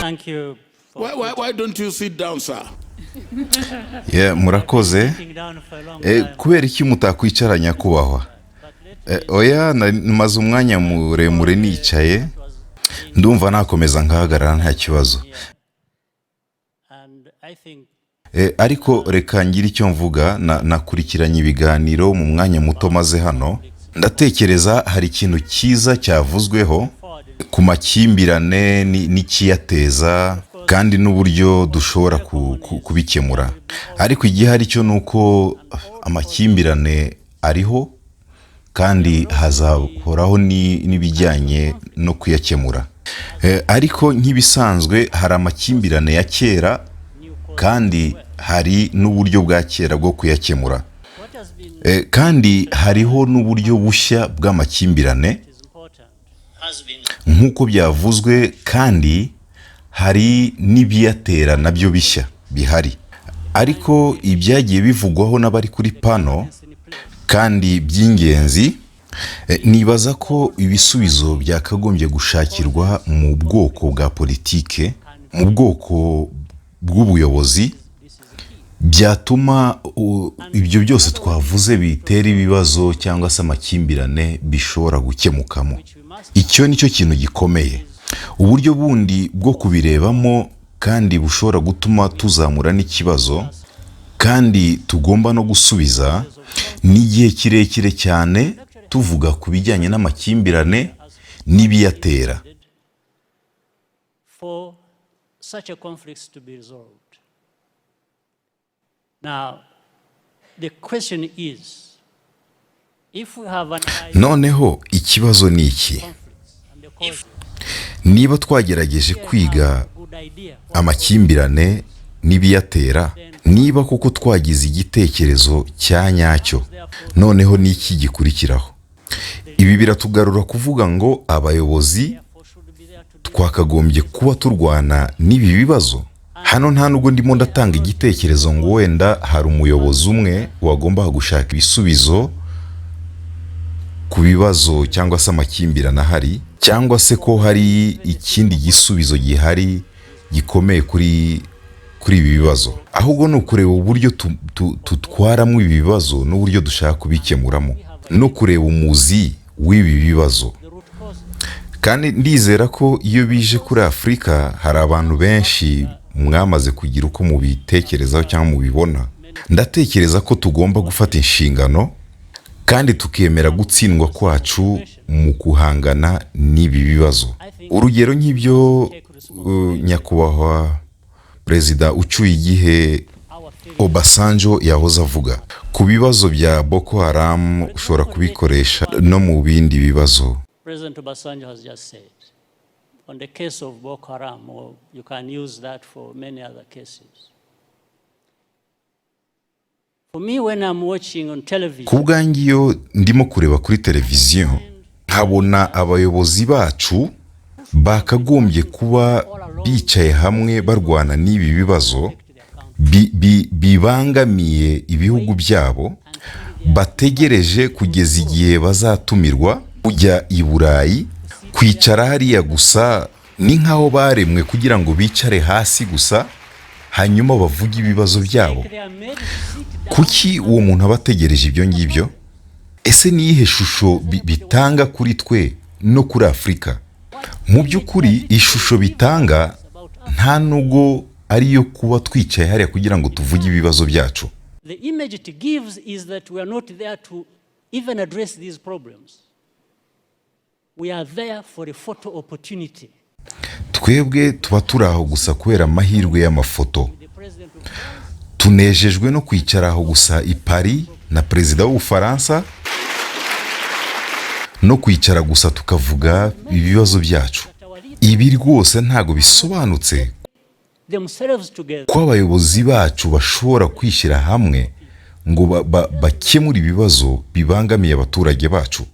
Thank you. Why don't you sit down, sir? Murakoze. Kubera iki mutakwicara nyakubahwa? Oya, maze umwanya muremure nicaye. Ndumva nakomeza nkahagarara nta kibazo. Ariko reka ngira icyo mvuga, nakurikiranye ibiganiro mu mwanya muto maze hano. Ndatekereza hari ikintu cyiza cyavuzweho ku makimbirane n'ikiyateza kandi n'uburyo dushobora kubikemura. Ariko igihari cyo nuko amakimbirane ariho kandi hazahoraho n'ibijyanye no kuyakemura. Ariko nk'ibisanzwe hari amakimbirane ya kera kandi hari n'uburyo bwa kera bwo kuyakemura. Kandi hariho n'uburyo bushya bw'amakimbirane nk'uko byavuzwe, kandi hari n'ibiyatera nabyo bishya bihari. Ariko ibyagiye bivugwaho n'abari kuri pano kandi by'ingenzi, nibaza ko ibisubizo byakagombye gushakirwa mu bwoko bwa politike, mu bwoko bw'ubuyobozi, byatuma ibyo byose twavuze bitera ibibazo cyangwa se amakimbirane bishobora gukemukamo. Icyo nicyo kintu gikomeye. Uburyo bundi bwo kubirebamo kandi bushobora gutuma tuzamura n'ikibazo kandi tugomba no gusubiza n'igihe kirekire cyane tuvuga ku bijyanye n'amakimbirane n'ibiyatera. For such a conflict to be resolved. Now, the question is, if we have an Noneho ikibazo ni iki? Niba twagerageje kwiga amakimbirane n'ibiyatera, niba koko twagize igitekerezo cya nyacyo, noneho ni iki gikurikiraho? Ibi biratugarura kuvuga ngo abayobozi twakagombye kuba turwana n'ibi bibazo. Hano nta nubwo ndimo ndatanga igitekerezo ngo wenda hari umuyobozi umwe wagomba gushaka ibisubizo ku bibazo cyangwa se amakimbirane ahari, cyangwa se ko hari ikindi gisubizo gihari gikomeye kuri ibi bibazo. Ahubwo ni ukureba uburyo tutwaramo ibi bibazo n'uburyo dushaka kubikemuramo, no kureba umuzi w'ibi bibazo. Kandi ndizera ko iyo bije kuri Afurika hari abantu benshi mwamaze kugira uko mubitekerezaho cyangwa mubibona. Ndatekereza ko tugomba gufata inshingano kandi tukemera gutsindwa kwacu mu guhangana n'ibi bibazo. Urugero nk'ibyo nyakubahwa Perezida ucyuye igihe Obasanjo yahoze avuga ku bibazo bya Boko Haram, ushobora kubikoresha no mu bindi bibazo. President Obasanjo has just said, on the case of Boko Haram, or you can use that for many other cases. For me, when I'm watching on television, ku bwanjye iyo ndimo kureba kuri televiziyo nkabona abayobozi bacu bakagombye kuba bicaye hamwe barwana n'ibi bibazo bibangamiye ibihugu byabo, bategereje kugeza igihe bazatumirwa kujya i Burayi, kwicara hariya gusa ni nkaho baremwe kugira ngo bicare hasi gusa hanyuma bavuge ibibazo byabo. Kuki uwo muntu aba ategereje ibyo ngibyo? Ese ni iyihe shusho bitanga kuri twe no kuri Afurika? Mu by'ukuri ishusho bitanga nta nubwo ariyo kuba twicaye hariya kugira ngo tuvuge ibibazo byacu. The image it gives is that we are not there to even address these problems. We are there for a photo opportunity. Twebwe tuba turi aho gusa kubera amahirwe y'amafoto. Tunejejwe no kwicara aho gusa i Paris na Perezida w'Ubufaransa, no kwicara gusa tukavuga ibibazo byacu. Ibi rwose ntago bisobanutse ko abayobozi bacu bashobora kwishyira hamwe ngo bakemure ibibazo bibangamiye abaturage bacu.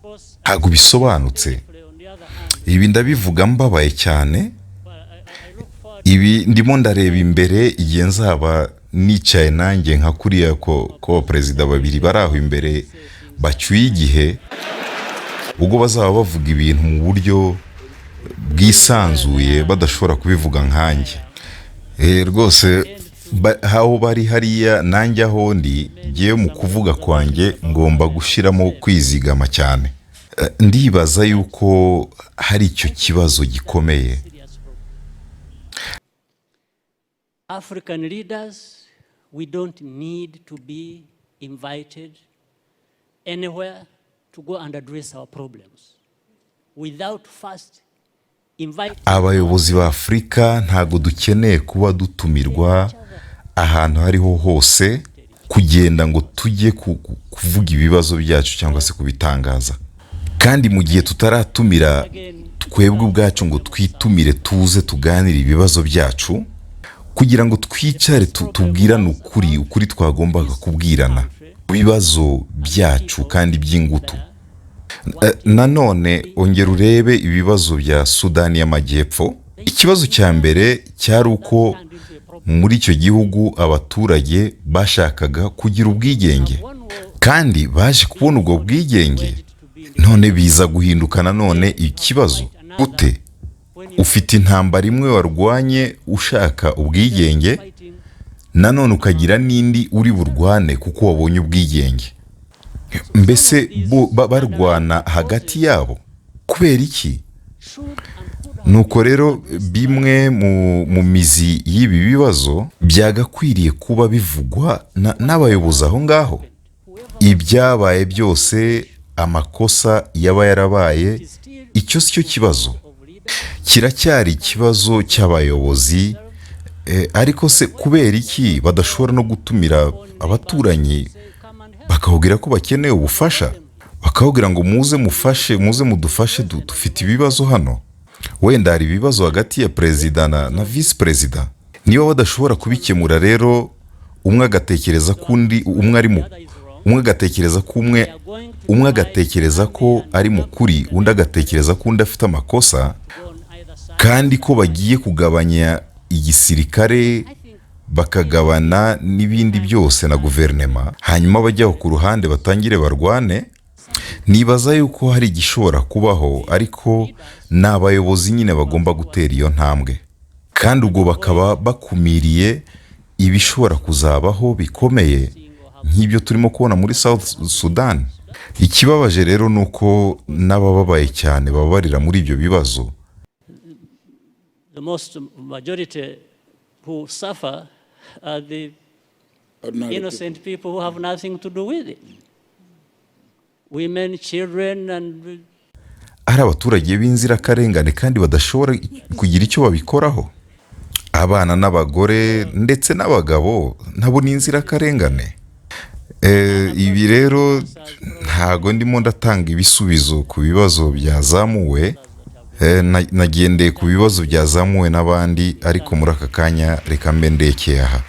Ntago bisobanutse. Ibi ndabivuga mbabaye cyane. Ibi ndimo ndareba imbere igihe nzaba nicaye nanjye nka kuriya ko perezida babiri bari aho imbere bacyuye igihe, ubwo bazaba bavuga ibintu mu buryo bwisanzuye badashobora kubivuga nkanjye. Rwose aho bari hariya nanjye aho ndi ngiye mu kuvuga kwanjye ngomba gushyiramo kwizigama cyane. Ndibaza yuko hari icyo kibazo gikomeye. African leaders, we don't need to be invited anywhere to go and address our problems without first inviting. Abayobozi ba Afurika ntago dukeneye kuba dutumirwa ahantu hariho hose kugenda ngo tujye kuvuga ibibazo byacu cyangwa se kubitangaza. Kandi mu gihe tutaratumira twebwe ubwacu ngo twitumire tuze tuganire ibibazo byacu kugira ngo twicare tubwirane ukuri twagombaga kubwirana ibibazo byacu kandi by'ingutu. Nanone ongera urebe ibibazo bya Sudani y'Amajyepfo. Ikibazo cya mbere cyari uko muri icyo gihugu abaturage bashakaga kugira ubwigenge kandi baje kubona ubwo bwigenge, none biza guhinduka nanone ikibazo. Gute ufite intambara imwe warwanye ushaka ubwigenge, nanone ukagira n'indi uri burwane kuko wabonye ubwigenge? Mbese barwana hagati yabo kubera iki? Nuko rero bimwe mu mizi y'ibi bibazo byagakwiriye kuba bivugwa n'abayobozi aho ngaho. Ibyabaye byose, amakosa yaba yarabaye, icyo si cyo kibazo, kiracyari ikibazo cy'abayobozi. Ariko se kubera iki badashobora no gutumira abaturanyi bakahubwira ko bakeneye ubufasha, bakahubwira ngo muze mudufashe, dufite ibibazo hano. Wenda hari ibibazo hagati ya perezida na visi perezida. Niba badashobora kubikemura rero, umwe agatekereza ko ari mukuri, undi agatekereza ko undi afite amakosa, kandi ko bagiye kugabanya igisirikare bakagabana n'ibindi byose na guverinema, hanyuma bajyaho ku ruhande batangire barwane. Nibaza yuko hari igishobora kubaho, ariko n'abayobozi nyine bagomba gutera iyo ntambwe, kandi ubwo bakaba bakumiriye ibishobora kuzabaho bikomeye nk'ibyo turimo kubona muri South Sudan. Ikibabaje rero nuko n'abababaye cyane babarira muri ibyo bibazo. The most majority who suffer are the innocent people who have nothing to do with it. Women, children and ari abaturage b'inzirakarengane kandi badashobora kugira icyo babikoraho. Abana n'abagore ndetse n'abagabo nabo ni inzirakarengane. Ibi rero ntago ndimo ndatanga ibisubizo ku bibazo byazamuwe, nagendeye ku bibazo byazamuwe n'abandi, ariko muri aka kanya reka mbe ndekeye aha.